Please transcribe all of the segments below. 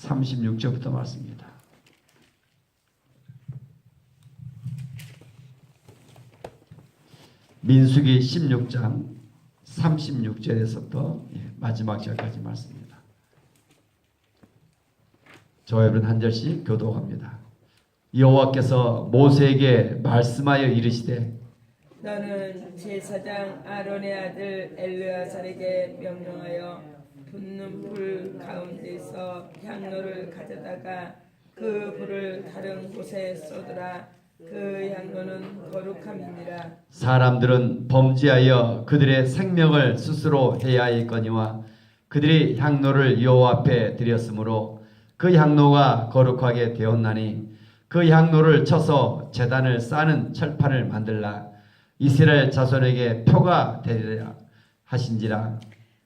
36절부터 말씀입니다. 민수기 16장 36절에서부터 마지막 절까지 말씀입니다. 저와 여러분 한 절씩 교독합니다. 여호와께서 모세에게 말씀하여 이르시되 너는 제사장 아론의 아들 엘르아살에게 명령하여 붙는 불 가운데서 향로를 가져다가 그 불을 다른 곳에 쏟으라. 그 향로는 거룩함이니라. 사람들은 범죄하여 그들의 생명을 스스로 해야하였거니와 그들이 향로를 여호와 앞에 드렸으므로 그 향로가 거룩하게 되었나니 그 향로를 쳐서 제단을 싸는 철판을 만들라. 이스라엘 자손에게 표가 되리라 하신지라.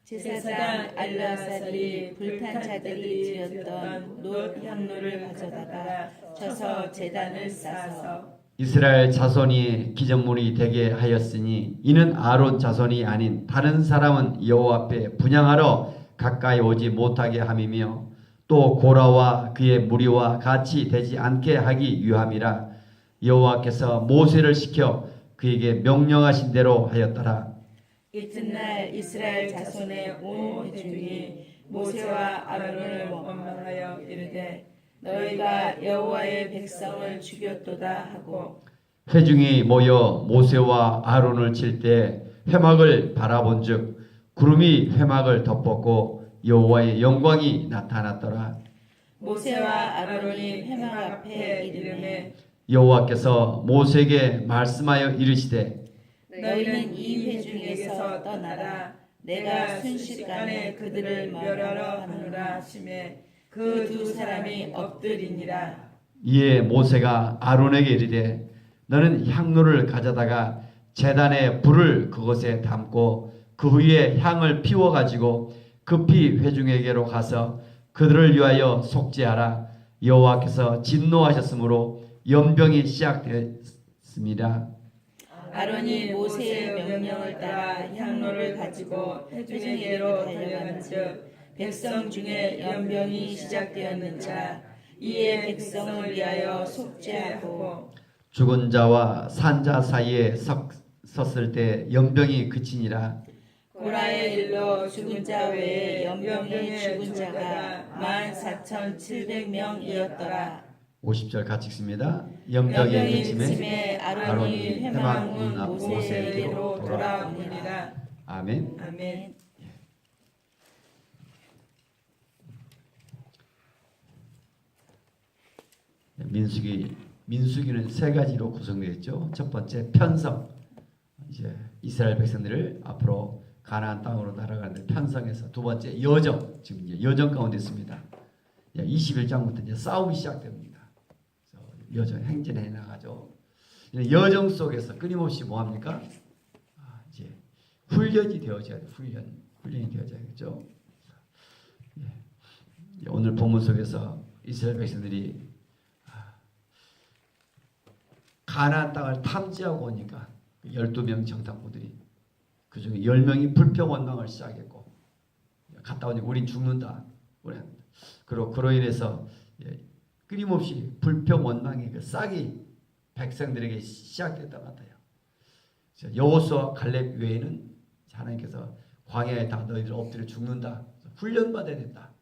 제사장 엘르아살이 불탄 자들이 지었던 놋 향로를 가져다가 쳐서 제단을 싸서 이스라엘 자손이 기념물이 되게 하였으니 이는 아론 자손이 아닌 다른 사람은 여호와 앞에 분향하러 가까이 오지 못하게 함이며 또 고라와 그의 무리와 같이 되지 않게 하기 위함이라. 여호와께서 모세를 시켜 그에게 명령하신 대로 하였더라. 이튿날 이스라엘 자손의 온 회중이 모세와 아론을 원망하여 이르되 너희가 여호와의 백성을 죽였도다 하고 회중이 모여 모세와 아론을 칠 때 회막을 바라본즉 구름이 회막을 덮었고 여호와의 영광이 나타났더라. 모세와 아론이 회막 앞에 이르매 여호와께서 모세에게 말씀하여 이르시되 너희는 이 회중에서 떠나라. 내가 순식간에 그들을 멸하러 하노라 하시매 그 두 사람이 엎드리니라. 이에 모세가 아론에게 이르되 너는 향로를 가져다가 제단에 불을 그곳에 담고 그 위에 향을 피워 가지고 급히 회중에게로 가서 그들을 위하여 속죄하라. 여호와께서 진노하셨으므로 연병이 시작되었습니다. 아론이 모세의 명령을 따라 향로를 가지고 회중에게로 달려간즉 백성 중에 연병이 시작되었는지라. 이에 백성을 위하여 속죄하고 죽은 자와 산 자 사이에 섰을 때 연병이 그치니라. 고라의 일로 죽은 자 외에 연병이 죽은 자가 14,700명이었더라. 50절 같이 읽습니다. 연병이 연병이 그침에 그침에 아론이 회막 문 모세에게로 돌아오니라. 아멘. 아멘. 민수기는 세 가지로 구성되어 있죠. 첫 번째 편성, 이제 이스라엘 백성들을 앞으로 가나안 땅으로 날아가는데 편성해서, 두 번째 여정, 지금 이제 여정 가운데 있습니다. 21장부터 이제 싸움이 시작됩니다. 그래서 여정 행진해 나가죠. 여정 속에서 끊임없이 뭐 합니까? 이제 훈련이 되어져야 돼. 훈련이 되어져야겠죠. 오늘 본문 속에서 이스라엘 백성들이 가나안 땅을 탐지하고 오니까 12명 정탐꾼들이 그중에 10명이 불평원망을 시작했고, 갔다 오니까 우린 죽는다. 그리고 그로 인해서 끊임없이 불평원망의 그 싹이 백성들에게 시작됐던 것 같아요. 여호수아 갈렙 외에는 하나님께서 광야에 다 너희들 엎드려 죽는다. 훈련받아야 된다.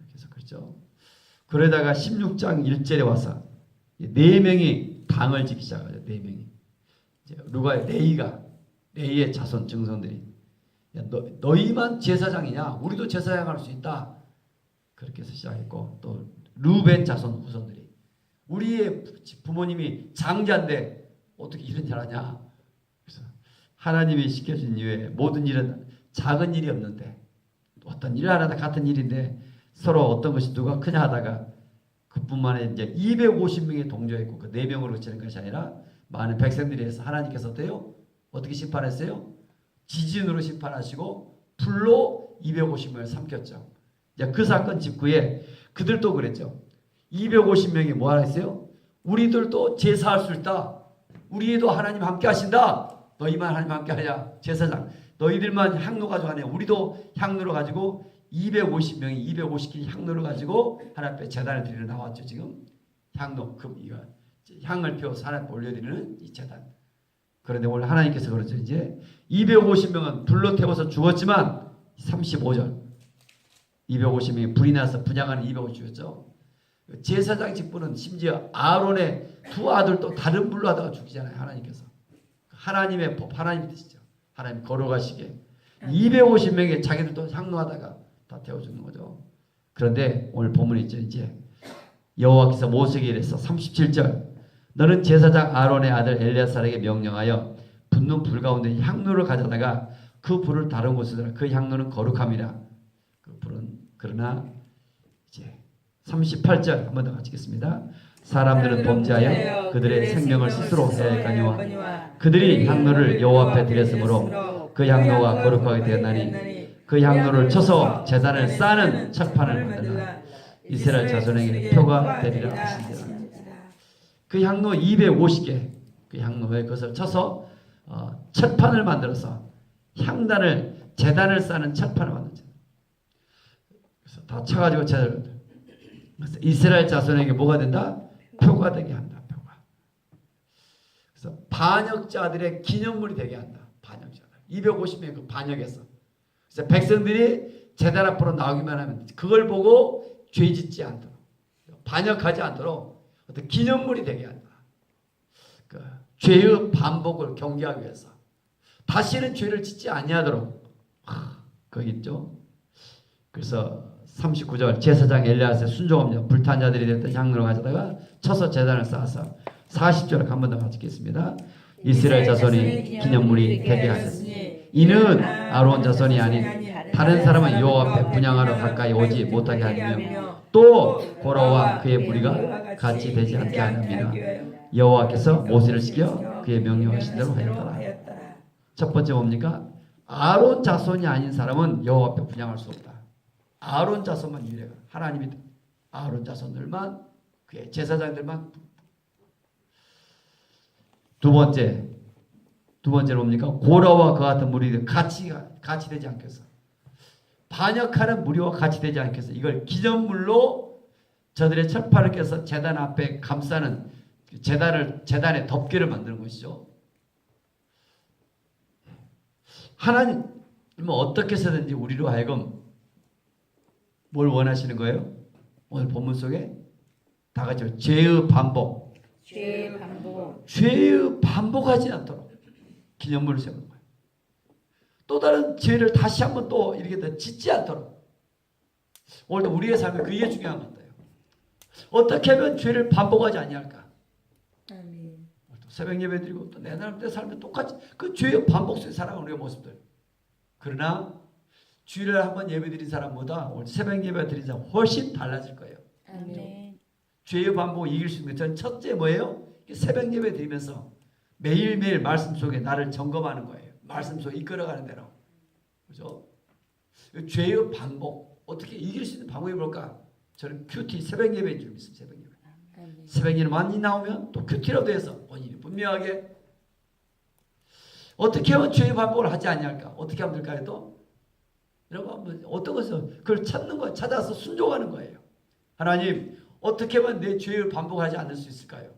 그래서 그렇죠. 그러다가 16장 1절에 와서 4명이 당을 짓기 시작하죠. 4명이. 누가의 레이의 자손 증손들이 너희만 제사장이냐? 우리도 제사장 할 수 있다. 그렇게 해서 시작했고, 또 루벤 자손 후손들이 우리의 부모님이 장자인데 어떻게 이런 일 하냐? 그래서 하나님이 시켜준 이후에 모든 일은 작은 일이 없는데, 어떤 일을 하나 다 같은 일인데 서로 어떤 것이 누가 크냐 하다가 그뿐만 아니라 이제 250명이 동조했고, 그 4명으로 그치는 것이 아니라 많은 백성들이 해서 하나님께서 어때요? 어떻게 심판했어요? 지진으로 심판하시고 불로 250명을 삼켰죠. 그 사건 직후에 그들도 그랬죠. 250명이 뭐 하나 했어요? 우리들도 제사할 수 있다. 우리도 하나님 함께 하신다. 너희만 하나님 함께 하냐? 제사장. 너희들만 향로 가지고 하냐? 우리도 향로를 가지고 250명이 250개 향로를 가지고 하나님 앞에 제단을 드리러 나왔죠. 지금 향로 이거 향을 피워서 하나님 앞에 올려드리는 이 제단. 그런데 오늘 하나님께서 그러죠. 이제 250명은 불로 태워서 죽었지만 35절 250명이 불이 나서 분양하는 250였죠. 제사장 직분은 심지어 아론의 두 아들도 다른 불로 하다가 죽이잖아요. 하나님께서. 하나님의 법, 하나님의 뜻이죠. 하나님 걸어가시게 250명의 자기들도 향로하다가 다 태워 죽는 거죠. 그런데 오늘 본문에 있죠. 이제 여호와께서 모세에게 이래서 37절 너는 제사장 아론의 아들 엘레아살에게 명령하여 붙는 불 가운데 향로를 가져다가 그 불을 다른 곳에 두라. 그 향로는 거룩함이라. 그 불은 그러나 이제 38절 한 번 더 같이 읽겠습니다. 사람들은 범죄하여 그들의 생명을 스스로 해하니와 그들이 향로를 여호와 앞에 드렸으므로 그 향로가 거룩하게 되었나니 그 향로를 쳐서 제단을 쌓는 철판을 만들라. 이스라엘 자손에게 표가 되리라 하시니라. 그 향로 250개 그 향로에 그것을 쳐서 철판을 만들어서 향단을 제단을 쌓는 철판을 만들죠. 그래서 다 쳐가지고 제단을 그래서 이스라엘 자손에게 뭐가 된다? 표가 되게 한다. 표가. 그래서 반역자들의 기념물이 되게 한다. 반역자들 250명의 그 반역에서 그래서 백성들이 제단 앞으로 나오기만 하면 그걸 보고 죄짓지 않도록 반역하지 않도록 어떤 기념물이 되게 한다. 그 죄의 반복을 경계하기 위해서 다시는 죄를 짓지 아니하도록 거기 있죠. 그래서 39절 제사장 엘리야스의 순종하며 불탄 자들이 됐던 향로를 가져다가 쳐서 제단을 쌓아서 40절 한 번 더 같이 읽겠습니다. 이스라엘 자손이 기념물이 되게 하셨으니 이는 아론 자손이 아닌 다른 사람은 여호와 앞에 분향하러 가까이 오지 못하게 하며 또 고라와 그의 무리가 같이 되지 않게 하느니라. 여호와께서 모세를 시켜 그의 명령하신 대로 하였더라. 첫 번째 뭡니까? 아론 자손이 아닌 사람은 여호와 앞에 분향할 수 없다. 아론 자손만 유일해요. 하나님이 아론 자손들만 그의 제사장들만. 두 번째로 뭡니까? 고라와 그 같은 무리들 같이 되지 않겠어. 반역하는 무리와 같이 되지 않겠어. 이걸 기념물로 저들의 철판을 껴서 제단 앞에 감싸는 제단의 덮개를 만드는 것이죠. 하나님은 어떻게 해서든지 우리로 하여금 뭘 원하시는 거예요? 오늘 본문 속에 다 같이 죄의 반복. 죄의 반복하지 않도록 기념물을 세우는 거예요. 또 다른 죄를 다시 한번 또 이렇게 짓지 않도록. 오늘도 우리의 삶에 그게 중요한 것 같아요. 어떻게 하면 죄를 반복하지 아니할까? 새벽 예배 드리고 또 내 나름 때 삶에 똑같이 그 죄의 반복 속에 살아가는 우리의 모습들. 그러나 주일날 한번 예배 드린 사람보다 오늘 새벽 예배 드린 사람 훨씬 달라질 거예요. 아멘. 죄의 반복을 이길 수 있는 전 첫째 뭐예요? 새벽 예배 드리면서 매일매일 말씀 속에 나를 점검하는 거예요. 말씀 속에 이끌어가는 대로. 그죠? 죄의 반복 어떻게 이길 수 있는 방법이 뭘까? 저는 큐티 새벽 예배인 줄 믿습니다. 새벽 예배. 새벽 예배 많이 나오면 또 큐티라도 해서 본인이 분명하게 어떻게 하면 죄의 반복을 하지 아니할까? 어떻게 하면 될까요? 또 여러분 어떤 것을 그걸 찾는 거 찾아서 순종하는 거예요. 하나님 어떻게 하면 내 죄를 반복하지 않을 수 있을까요?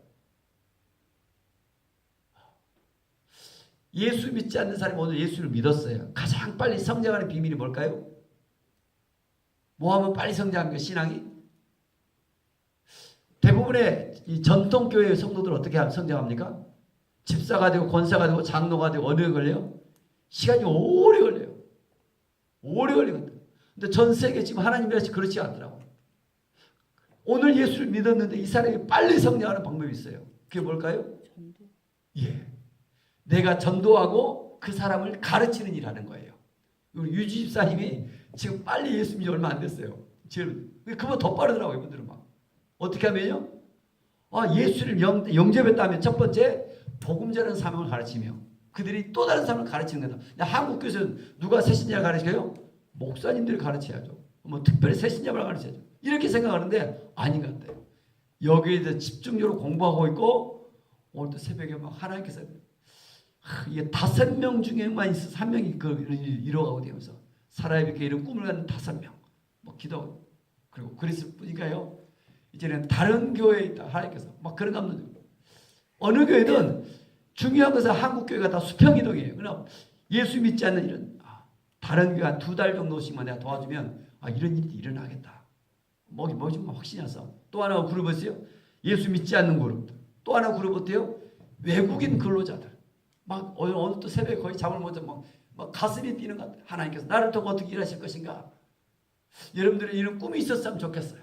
예수 믿지 않는 사람이 오늘 예수를 믿었어요. 가장 빨리 성장하는 비밀이 뭘까요? 뭐 하면 빨리 성장하는 거 신앙이? 대부분의 이 전통교회의 성도들 어떻게 성장합니까? 집사가 되고 권사가 되고 장로가 되고 어느 걸려요? 시간이 오래 걸려요. 오래 걸리거든요. 근데 전 세계 지금 하나님이라서 그렇지 않더라고요. 오늘 예수를 믿었는데 이 사람이 빨리 성장하는 방법이 있어요. 그게 뭘까요? 전도. 예. 내가 전도하고 그 사람을 가르치는 일 하는 거예요. 우리 유지 집사님이 지금 빨리 예수 믿지 얼마 안 됐어요. 그보다 더 빠르더라고요. 이분들은 막. 어떻게 하면요? 예수를 영접했다면 첫 번째 복음 전하는 사명을 가르치며 그들이 또 다른 사람을 가르치는 거다. 한국 교회에서는 누가 새신자를 가르쳐요? 목사님들이 가르쳐야죠. 뭐 특별히 새신자를 가르쳐야죠. 이렇게 생각하는데 아닌 것 같아요. 여기에 대해서 집중적으로 공부하고 있고 오늘도 새벽에 막 하나님께서 이게 5명 중에만 있어 3명이 그 이루어가고 되면서 살아야 뵙게 이런 꿈을 갖는 5명. 뭐 기도 그리고 그랬을 뿐이니까요. 이제는 다른 교회에 있다 하나님께서 막 그런 감동. 어느 교회든 중요한 것은 한국 교회가 다 수평이동이에요. 그러나 예수 믿지 않는 이런 다른 교회 한 2달 정도씩만 내가 도와주면 이런 일이 일어나겠다. 뭐 정말 확신이 나서. 또 하나 그룹 있어요. 예수 믿지 않는 그룹. 또 하나 그룹 어때요? 외국인 근로자들. 막 어느 또 새벽에 거의 잠을 못 자고 막 가슴이 뛰는 것 같아요. 하나님께서 나를 통해 어떻게 일하실 것인가. 여러분들은 이런 꿈이 있었으면 좋겠어요.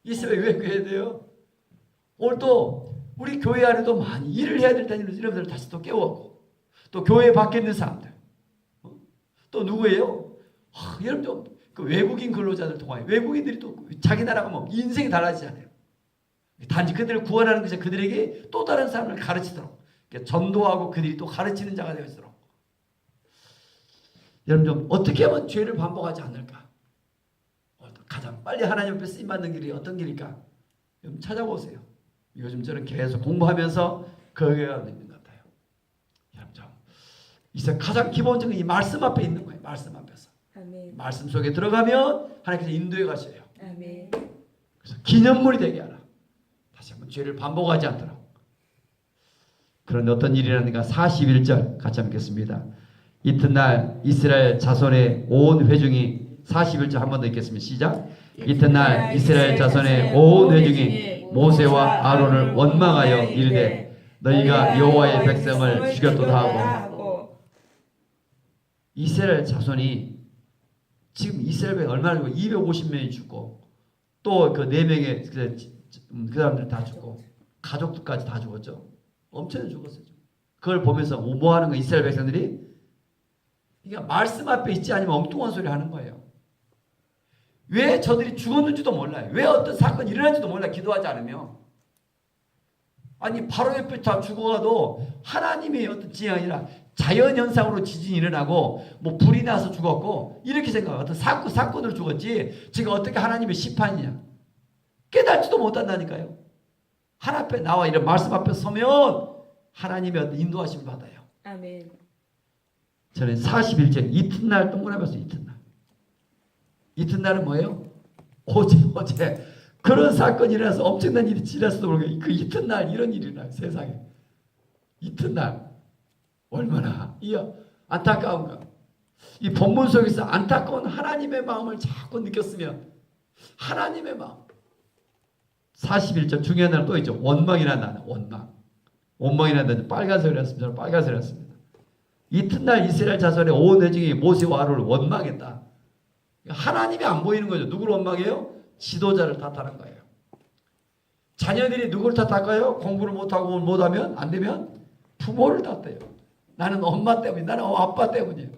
있으면 왜 그래야 돼요? 오늘 또 우리 교회 안에도 많이 일을 해야 될 때는 여러분들 다시 또 깨워고 또 교회 밖에 있는 사람들 또 누구예요? 여러분 좀 그 외국인 근로자들 통하여 외국인들이 또 자기 나라가 뭐 인생이 달라지잖아요. 단지 그들을 구원하는 것이 그들에게 또 다른 사람을 가르치도록 전도하고 그들이 또 가르치는 자가 되어지도록 여러분 좀 어떻게 하면 죄를 반복하지 않을까? 가장 빨리 하나님 앞에 쓰임받는 길이 어떤 길일까? 여러분 찾아보세요. 요즘 저는 계속 공부하면서 거기에 있는 것 같아요. 여러분 좀 이제 가장 기본적인 이 말씀 앞에 있는 거예요. 말씀 앞에서. 아멘. 말씀 속에 들어가면 하나님께서 인도해 가셔요. 아멘. 그래서 기념물이 되게 하라. 다시 한번 죄를 반복하지 않도록. 그런데 어떤 일이 일어나는가 41절 같이 한번 읽겠습니다. 이튿날 이스라엘 자손의 온 회중이 41절 한 번 더 읽겠습니다. 시작. 이튿날 이스라엘 자손의 온 회중이 모세와 아론을 원망하여 이르되 너희가 여호와의 백성을 죽였도다 하고. 이스라엘 자손이 지금 이스라엘에 얼마나 죽고 250명이 죽고 또 그 4명의 그 사람들 다 죽고 가족들까지 다 죽었죠. 엄청 죽었어요. 그걸 보면서 뭐 하는 거 이스라엘 백성들이 그러니까 말씀 앞에 있지 않으면 엉뚱한 소리 하는 거예요. 왜 저들이 죽었는지도 몰라요. 왜 어떤 사건이 일어난지도 몰라요. 기도하지 않으면. 아니 바로 옆에 다 죽어가도 하나님의 어떤 지형이 아니라 자연현상으로 지진이 일어나고 뭐 불이 나서 죽었고 이렇게 생각해요. 어떤 사건으로 죽었지 지금 어떻게 하나님의 심판이냐. 깨닫지도 못한다니까요. 하나님 앞에 나와 이런 말씀 앞에 서면 하나님의 어떤 인도하심을 받아요. 아멘. 저는 41절 이튿날 동그라미에서 이튿날. 이튿날은 뭐예요? 어제 그런 사건이 일어나서 엄청난 일이 지났어도 모르고 그 이튿날 이런 일이 일어나요. 세상에. 이튿날 얼마나 안타까운가. 이 본문 속에서 안타까운 하나님의 마음을 자꾸 느꼈으면 하나님의 마음 41절 중요한 날 또 있죠. 원망이라는 단어. 원망이라는 단어 빨간색을 했습니다. 저는 빨간색을 했습니다. 이튿날 이스라엘 자손의 온 회중이 모세와 아론을 원망했다. 하나님이 안 보이는 거죠. 누구를 원망해요? 지도자를 탓하는 거예요. 자녀들이 누구를 탓할까요? 공부를 못하고 못하면 안 되면 부모를 탓해요. 나는 엄마 때문에, 나는 아빠 때문이에요.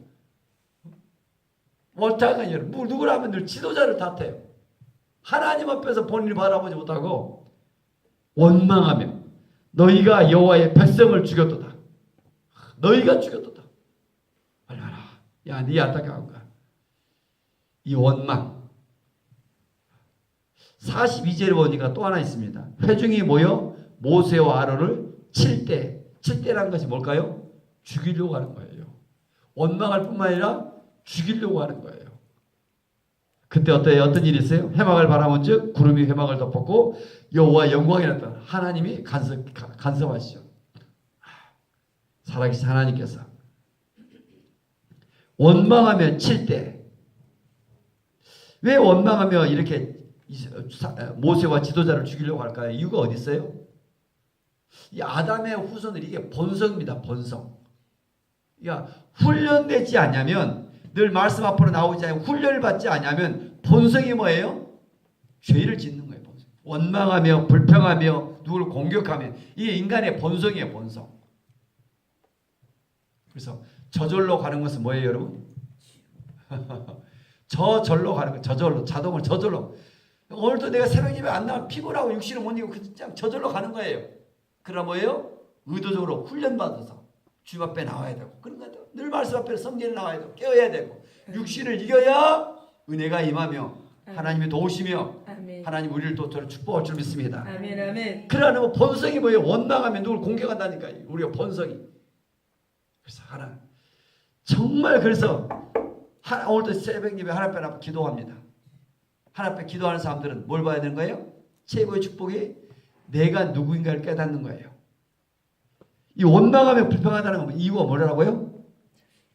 못하가 여러분 누구를 하면 늘 지도자를 탓해요. 하나님 앞에서 본인을 바라보지 못하고 원망하며 너희가 여호와의 백성을 죽였도다. 너희가 죽였도다. 얼마나 네 안타까운가. 이 원망 42절에 보니까 또 하나 있습니다. 회중이 모여 모세와 아론을 칠때라는 것이 뭘까요? 죽이려고 하는 거예요. 원망할 뿐만 아니라 죽이려고 하는 거예요. 그때 어떤 일이 있어요? 해막을 바라본 즉 구름이 해막을 덮었고 여호와 영광이 나타나. 하나님이 간섭하시죠. 살아계신 하나님께서 원망하며 칠 때 왜 원망하며 이렇게 모세와 지도자를 죽이려고 할까요? 이유가 어디 있어요? 이 아담의 후손들이 이게 본성입니다. 본성. 그러니까 훈련되지 않으면 늘 말씀 앞으로 나오지 않으면 훈련을 받지 않으면 본성이 뭐예요? 죄를 짓는 거예요. 본성. 원망하며 불평하며 누구를 공격하며 이게 인간의 본성이에요. 본성. 그래서 저절로 가는 것은 뭐예요, 여러분? 저절로 가는 거예요. 저절로. 자동으로 저절로. 오늘도 내가 새벽 예배 안 나면 피곤하고 육신을 못 이기고 그냥 저절로 가는 거예요. 그러나 뭐예요? 의도적으로 훈련받아서 주님 앞에 나와야 되고 그런 거 같아요. 늘 말씀 앞에 성전에 나와야 되고 깨어야 되고 육신을 이겨야 은혜가 임하며 하나님의 도우시며 아멘. 하나님 우리를 또 저를 축복할 줄 믿습니다. 아멘. 아멘. 그러나 본성이 뭐예요? 원망하면 누굴 공격한다니까요. 우리가 본성이. 그래서 정말 그래서 오늘도 새벽 예배 하나님 앞에 기도합니다. 하나님 앞에 기도하는 사람들은 뭘 봐야 되는 거예요? 최고의 축복이 내가 누구인가를 깨닫는 거예요. 이 원망하며 불평하다는 건 이유가 뭐라고요?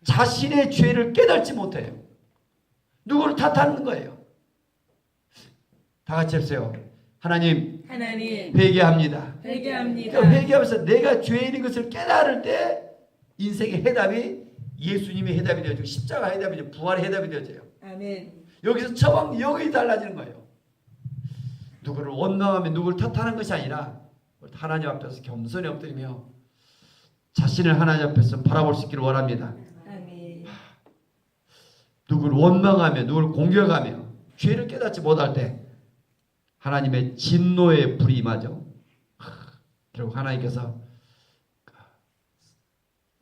자신의 죄를 깨닫지 못해요. 누구를 탓하는 거예요. 다 같이 해보세요. 하나님 회개합니다. 그러니까 회개하면서 내가 죄인인 것을 깨달을 때 인생의 해답이 예수님의 해답이 되어지고 십자가 해답이 되어지고 부활의 해답이 되어져요. 아멘. 여기서 처방 여기 달라지는 거예요. 누구를 원망하며 누구를 탓하는 것이 아니라 하나님 앞에서 겸손히 엎드리며 자신을 하나님 앞에서 바라볼 수 있기를 원합니다. 아멘. 누구를 원망하며 누구를 공격하며 죄를 깨닫지 못할 때 하나님의 진노의 불이 임하죠. 결국 하나님께서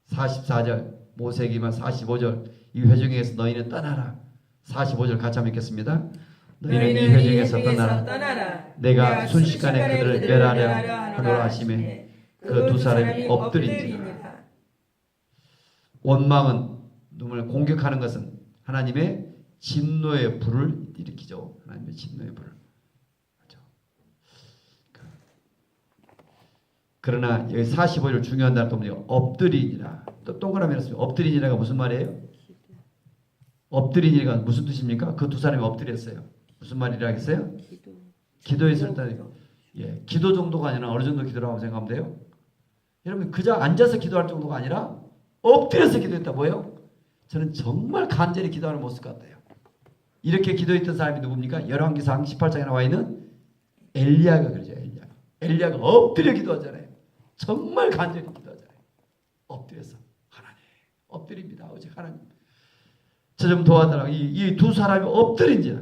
44절 모세기만 45절 이 회중에서 너희는 떠나라. 45절 같이 한번 읽겠습니다. 너희는 이 회중에서 떠나라. 내가 순식간에 그들을 멸하려 하노라 하시매 그 두 사람이 엎드린지라. 원망은 누구를 공격하는 것은 하나님의 진노의 불을 일으키죠. 하나님의 진노의 불을. 그러나 여기 45절 중요한 단어 보면 엎드리니라. 또 동그라미 했습니다. 엎드리니라가 무슨 말이에요? 엎드리니가 무슨 뜻입니까? 그 두 사람이 엎드렸어요. 무슨 말이라 하겠어요? 기도했을 때 기도 정도가 아니라 어느 정도 기도라고 생각하면 돼요? 여러분 그저 앉아서 기도할 정도가 아니라 엎드려서 기도했다 뭐예요? 저는 정말 간절히 기도하는 모습 같아요. 이렇게 기도했던 사람이 누굽니까? 열왕기상 18장에 나와 있는 엘리야가 그러죠. 엘리야가 엎드려 기도하잖아요. 정말 간절히 기도하잖아요. 엎드려서 하나님 엎드립니다. 오직 하나님 저 좀 도와달라고 이 두 사람이 엎드린지라.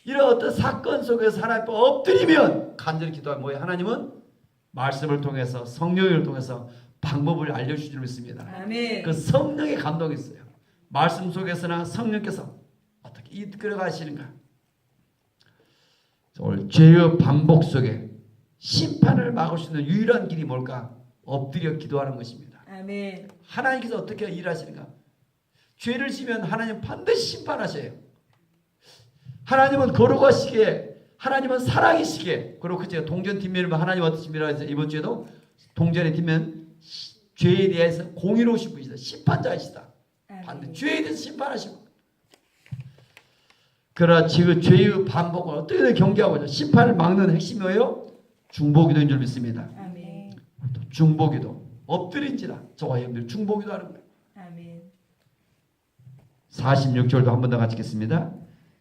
이런 어떤 사건 속에서 하나님 앞에 엎드리면 간절히 기도하면 뭐예요? 하나님은 말씀을 통해서 성령을 통해서 방법을 알려주실 줄 믿습니다. 아멘. 그 성령의 감동이 있어요. 말씀 속에서나 성령께서 어떻게 이끌어 가시는가. 오늘 죄의 반복 속에 심판을 막을 수 있는 유일한 길이 뭘까? 엎드려 기도하는 것입니다. 아멘. 하나님께서 어떻게 일하시는가? 죄를 지면 하나님 반드시 심판하셔요. 하나님은 거룩하시기에 하나님은 사랑이시기에 그렇고 제가 동전 뒷면을 하나님 어떠십니까? 해서 이번 주에도 동전의 뒷면 죄에 대해서 공의로우신 분이시다. 심판자이시다. 반드시 죄에 대해서 심판하시고 그러나 지금 죄의 반복을 어떻게든 경계하고자 심판을 막는 핵심이 뭐예요? 중보기도인 줄 믿습니다. 아멘. 중보기도 엎드린지라 저와 여러분들 중보기도 하는 거예요. 아멘. 46절도 한 번 더 같이 읽겠습니다.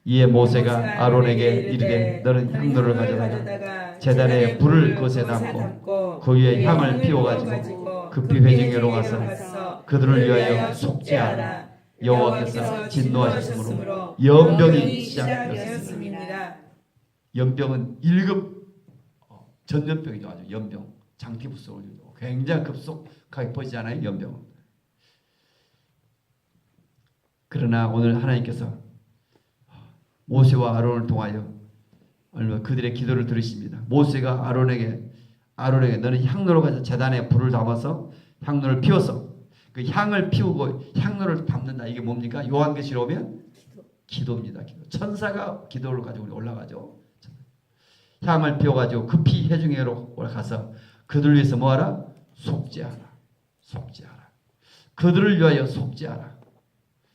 이에 모세가 아론에게 이르되 너는 향로를 가져다가 제단에 불을 그것에 담고 그 위에 향을 피워가지고 급히 회중에로 가서 그들을 위하여 속죄하라. 여호와께서 진노하셨으므로 연병이 시작되었습니다. 연병은 1급 전염병이죠. 아주 연병 장기부속을 굉장히 급속하게 퍼지지 않아요? 연병은. 그러나 오늘 하나님께서 모세와 아론을 통하여 얼마 그들의 기도를 들으십니다. 모세가 아론에게 너는 향로로 가서 제단에 불을 담아서 향로를 피워서 그 향을 피우고 향로를 담는다. 이게 뭡니까? 요한계시록 오면 기도입니다. 기도. 천사가 기도를 가지고 올라가죠. 향을 피워가지고 급히 회중회로 올라가서 그들 위해서 뭐하라? 속죄하라. 속죄하라. 그들을 위하여 속죄하라.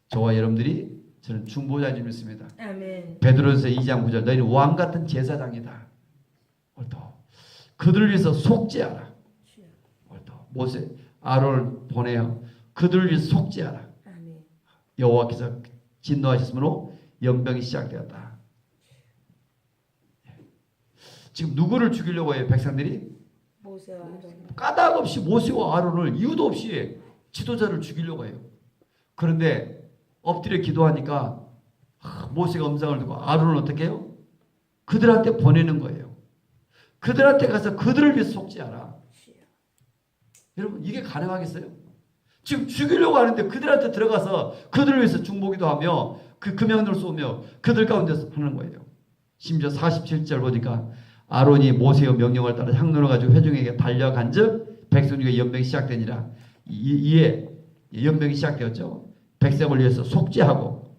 저와 여러분들이 저는 중보자인 줄 믿습니다. 아멘. 베드로전서 2장 9절 너희는 왕같은 제사장이다. 옳다. 그들을 위해서 속죄하라. 옳다. 모세 아론을 보내어 그들을 위해서 속죄하라. 아멘. 여호와께서 진노하셨으므로 연병이 시작되었다. 지금 누구를 죽이려고 해요? 백성들이? 모세와 아론. 까닭 없이 모세와 아론을 이유도 없이 지도자를 죽이려고 해요. 그런데 엎드려 기도하니까 모세가 음성을 듣고 아론을 어떻게 해요? 그들한테 보내는 거예요. 그들한테 가서 그들을 위해서 속죄하라. 여러분 이게 가능하겠어요? 지금 죽이려고 하는데 그들한테 들어가서 그들을 위해서 중보기도 하며 그 명령을 쏘며 그들 가운데서 하는 거예요. 심지어 47절 보니까 아론이 모세의 명령을 따라 향로를 가지고 회중에게 달려간즉 백성 중에 연병이 시작되니라. 이에 연병이 시작되었죠. 백성을 위해서 속죄하고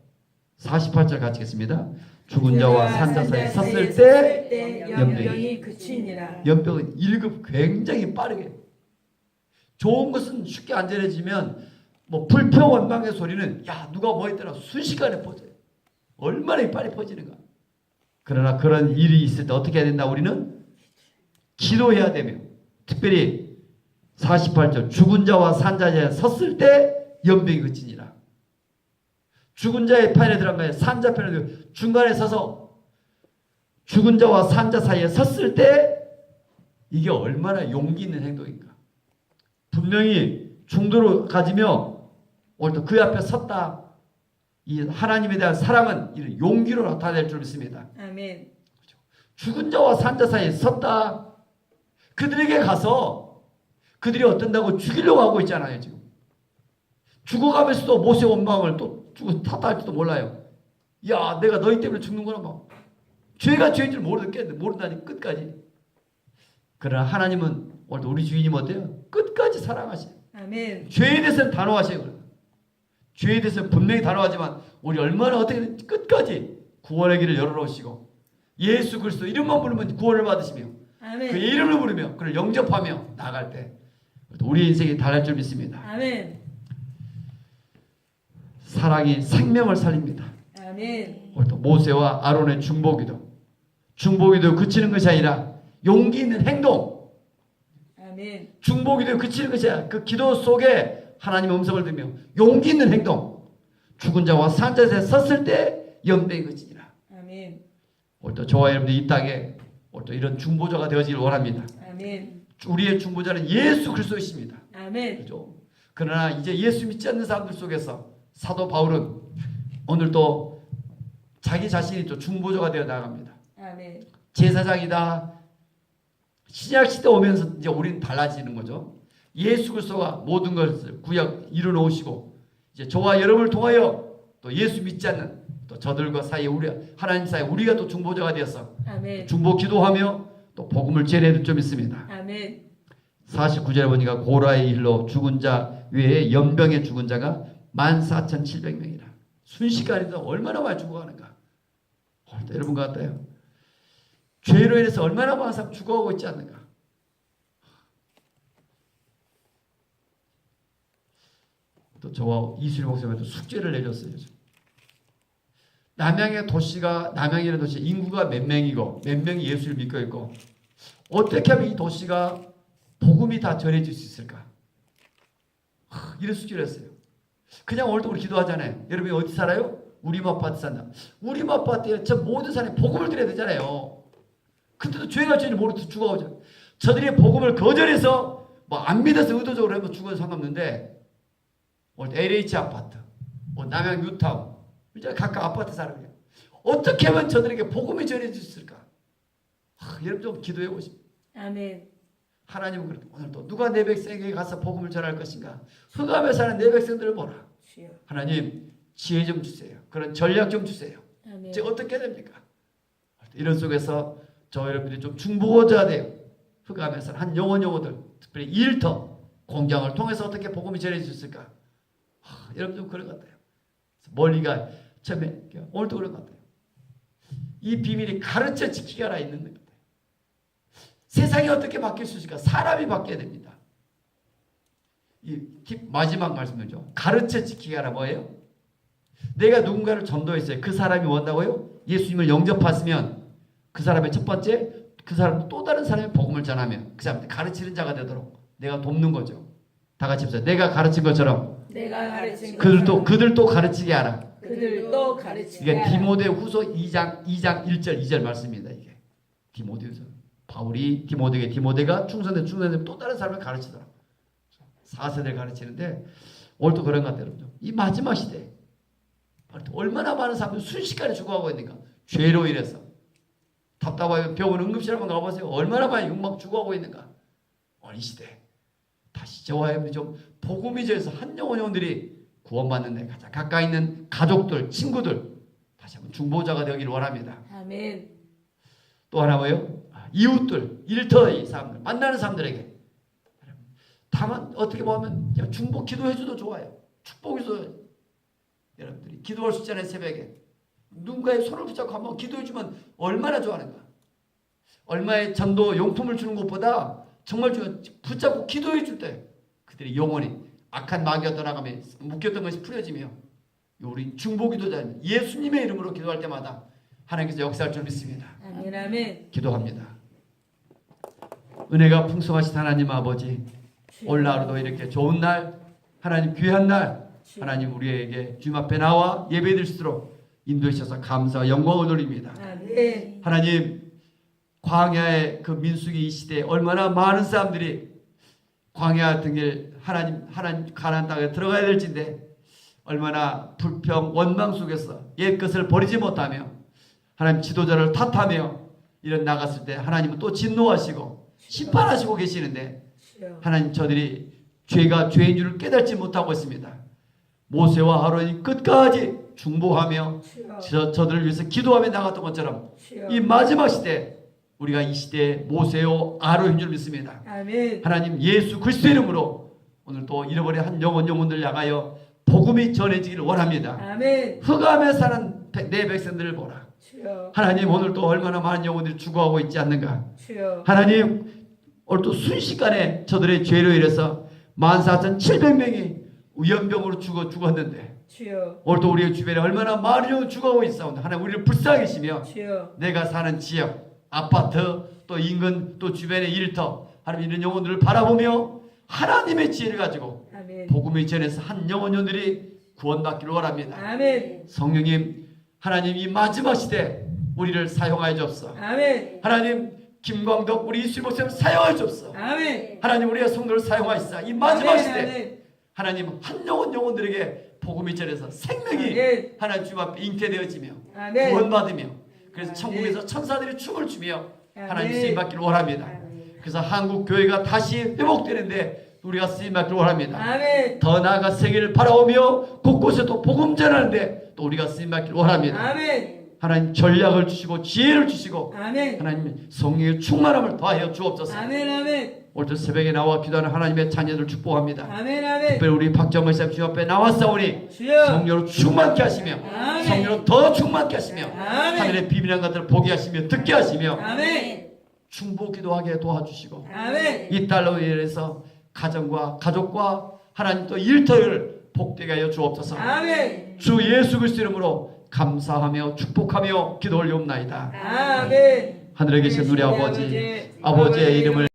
48절 같이 읽겠습니다. 죽은 자와 산 자 사이에 섰을 때 연병이 그치니라. 연병은 1급 굉장히 빠르게. 좋은 것은 쉽게 안전해지면 뭐 불평원망의 소리는 야 누가 뭐 했더라 순식간에 퍼져요. 얼마나 빨리 퍼지는가. 그러나 그런 일이 있을 때 어떻게 해야 된다? 우리는 기도해야 되며, 특별히 48절 죽은 자와 산 자에 섰을 때 연병이 그치니라. 죽은 자의 편에 들어간 산 자 편에 들어간 중간에 서서 죽은 자와 산 자 사이에 섰을 때 이게 얼마나 용기 있는 행동인가. 분명히 중도로 가지며 오늘도 그 앞에 섰다. 이 하나님에 대한 사랑은 이런 용기로 나타낼 줄 믿습니다. 아멘. 죽은 자와 산 자 사이에 섰다. 그들에게 가서 그들이 어떤다고 죽이려고 하고 있잖아요. 지금 죽어가면서도 모세 원망을 또 탓할지도 몰라요. 야 내가 너희 때문에 죽는구나 막. 죄가 죄인 줄 모른다니 끝까지. 그러나 하나님은 오늘도 우리 주인님 어때요? 끝까지 사랑하셔요. 아멘. 죄에 대해서는 단호하셔요. 죄에 대해서는 분명히 단호하지만 우리 얼마나 어떻게 끝까지 구원의 길을 열어놓으시고 예수 그리스도 이름만 부르면 구원을 받으시며 아멘. 그의 이름을 부르며 그를 영접하며 나아갈 때 우리 인생이 달라질 줄 믿습니다. 아멘. 사랑이 생명을 살립니다. 아멘. 또 모세와 아론의 중보기도 그치는 것이 아니라 용기 있는 행동. 아멘. 중보기도 그치는 것이 아니라 그 기도 속에 하나님의 음성을 들으며 용기 있는 행동. 죽은 자와 산 자에 섰을 때 연병이 그치니라. 아멘. 오늘 또 저와 여러분들 이 땅에 오늘 또 이런 중보자가 되어지길 원합니다. 아멘. 우리의 중보자는 예수 그리스도이십니다. 아멘. 그렇죠? 그러나 이제 예수 믿지 않는 사람들 속에서 사도 바울은 오늘 또 자기 자신이 또 중보자가 되어 나갑니다. 아멘. 제사장이다. 신약 시대 오면서 이제 우리는 달라지는 거죠. 예수 그리스도가 모든 것을 구약 이루 놓으시고 이제 저와 여러분을 통하여 또 예수 믿지 않는 또 저들과 사이에 우리 하나님 사이에 우리가 또 중보자가 되어서 아멘. 중보 기도하며 또 복음을 전해줄 점 있습니다. 아멘. 49절에 보니까 고라의 일로 죽은 자 외에 연병에 죽은 자가 14,700명이라. 순식간에도 얼마나 많이 죽어가는가. 오늘도 여러분과 같아요. 죄로 인해서 얼마나 많은 사람 죽어가고 있지 않는가. 또 저와 이수리 목사님도 숙제를 내줬어요. 남양이라는 도시 인구가 몇 명이고 몇 명이 예수를 믿고 있고 어떻게 하면 이 도시가 복음이 다 전해질 수 있을까? 이런 숙제를 했어요. 그냥 오늘도 우리 기도하잖아요. 여러분이 어디 살아요? 우리마 아파트 산다. 우리마 아파트에 저 모든 사람이 복음을 드려야 되잖아요. 근데도 죄가 죄인지 모르고 죽어오죠. 저들이 복음을 거절해서 뭐 안 믿어서 의도적으로 해서 죽어도 상관없는데 오늘 LH 아파트, 뭐 남양 뉴타운 이제 각각 아파트 사람이에요. 어떻게 하면 저들에게 복음이 전해질 수 있을까? 여러분 좀 기도해 보십시오. 아멘. 하나님은 그렇다. 오늘 또 누가 내 백성에게 가서 복음을 전할 것인가? 흑암에 사는 내 백성들을 보라. 주여. 하나님 지혜 좀 주세요. 그런 전략 좀 주세요. 아멘. 이제 어떻게 됩니까? 이런 속에서 저 여러분들이 좀 중보자 돼요. 흑암에 사는 한 영혼들, 특별히 일터 공장을 통해서 어떻게 복음이 전해질 수 있을까? 여러분 좀 그런 것 같아요. 멀리가 처음에 오늘도 그런 것 같아요. 이 비밀이 가르쳐 지키게 하나 있는 것 같아요. 세상이 어떻게 바뀔 수 있을까? 사람이 바뀌어야 됩니다. 이 마지막 말씀이죠. 가르쳐 지키게 하라 뭐예요? 내가 누군가를 전도했어요. 그 사람이 원다고요? 예수님을 영접했으면 그 사람의 첫 번째 그 사람 또 다른 사람의 복음을 전하면 그 사람한테 가르치는 자가 되도록 내가 돕는 거죠. 다 같이 해보세요. 내가 가르친 것처럼 내가 가르친 그들도 가르치게 하라. 그들도 가르치게 이게 하라. 디모데후서 2장 1절 2절 말씀입니다. 이게 디모데후서 바울이 디모데가 충성되면 또 다른 사람을 가르치더라. 4세대를 가르치는데 오늘도 그런 것 같아요. 여러분. 이 마지막 시대 얼마나 많은 사람들이 순식간에 죽어가고 있는가. 죄로 인해서 답답하면 병원 응급실 한번 가보세요. 얼마나 많이 막 죽어가고 있는가. 오늘 이 시대 다시 저와 여러분이 좀 복음이 전해서 한 영혼들이 구원받는 데 가장 가까이 있는 가족들, 친구들 다시 한번 중보자가 되기를 원합니다. 아멘. 또 하나 뭐예요? 이웃들, 일터의 사람들, 만나는 사람들에게 다만 어떻게 보면 그냥 중보 기도해줘도 좋아요. 축복해서 여러분들이 기도할 수 있잖아요. 새벽에 누군가의 손을 붙잡고 한번 기도해 주면 얼마나 좋아하는가. 얼마의 전도 용품을 주는 것보다 정말 붙잡고 기도해 줄 때 그들의 영혼이 악한 마귀가 떠나가며 묶였던 것이 풀어지며 우리 중보기도자 예수님의 이름으로 기도할 때마다 하나님께서 역사할 줄 믿습니다. 아멘. 아멘. 기도합니다. 은혜가 풍성하신 하나님 아버지, 오늘 하루도 이렇게 좋은 날, 하나님 귀한 날, 하나님 우리에게 주님 앞에 나와 예배드릴 수 있도록 인도해 주셔서 감사와 영광을 돌립니다. 아멘. 하나님, 광야의 그 민수기 이 시대에 얼마나 많은 사람들이 광야 등길 하나님 가나안 땅에 들어가야 될진데 얼마나 불평 원망 속에서 옛 것을 버리지 못하며 하나님 지도자를 탓하며 이런 나갔을 때 하나님은 또 진노하시고 심판하시고 계시는데 하나님 저들이 죄가 죄인 줄을 깨닫지 못하고 있습니다. 모세와 아론이 끝까지 중보하며 저들을 위해서 기도하며 나갔던 것처럼 이 마지막 시대 우리가 이 시대에 모세요 아론인 줄 믿습니다. 아멘. 하나님 예수 그리스도의 이름으로 오늘 또 잃어버린 한 영혼들 향하여 복음이 전해지기를 원합니다. 아멘. 흑암에 사는 내 백성들을 보라. 주여. 하나님 오늘 또 얼마나 많은 영혼들이 죽어가고 있지 않는가. 주여. 하나님 오늘 또 순식간에 저들의 죄로 인해서 14,700명이 위험병으로 죽었는데 주여. 오늘 또 우리의 주변에 얼마나 많은 영혼이 죽어가고 있사온다. 하나님 우리를 불쌍히 여기시며 주여. 내가 사는 지역 아파트 또 인근 또 주변의 일터 하나님 이런 영혼들을 바라보며 하나님의 지혜를 가지고 아멘. 복음을 전해서 한 영혼들이 구원받기를 원합니다. 아멘. 성령님 하나님 이 마지막 시대 우리를 사용하여 주옵소서. 아멘. 하나님 김광덕 우리 이수일 목사님 사용하여 주옵소서. 아멘. 하나님 우리의 성도를 사용하시사 이 마지막 아멘. 시대 아멘. 하나님 한 영혼들에게 복음이 전해서 생명이 아멘. 하나님 주님 앞에 잉태되어지며 아멘. 구원받으며 그래서 아멘. 천국에서 천사들이 춤을 추며 하나님 아멘. 쓰임받기를 원합니다. 그래서 한국 교회가 다시 회복되는데 우리가 쓰임받기를 원합니다. 아멘. 더 나아가 세계를 바라보며 곳곳에 또 복음 전하는데 또 우리가 쓰임받기를 원합니다. 아멘. 하나님 전략을 주시고 지혜를 주시고 아멘. 하나님 성령의 충만함을 더하여 주옵소서. 아멘. 아멘. 오늘 새벽에 나와 기도하는 하나님의 자녀들 축복합니다. 아멘. 아멘. 특별히 우리 박정걸 쌤 주 앞에 나왔사오니 주여. 성령으로 충만케 하시며 아멘. 성령으로 더 충만케 하시며 아멘. 하늘의 비밀한 것들을 보게 하시며 듣게 하시며 아멘. 충보 기도하게 도와주시고 아멘. 이 달로 인해서 가정과 가족과 하나님 또 일터를 복되게 하여 주옵소서. 아멘. 주 예수 그리스도 이름으로 감사하며 축복하며 기도 올리옵나이다. 아멘. 하늘에 계신 우리 아버지, 아버지의 이름을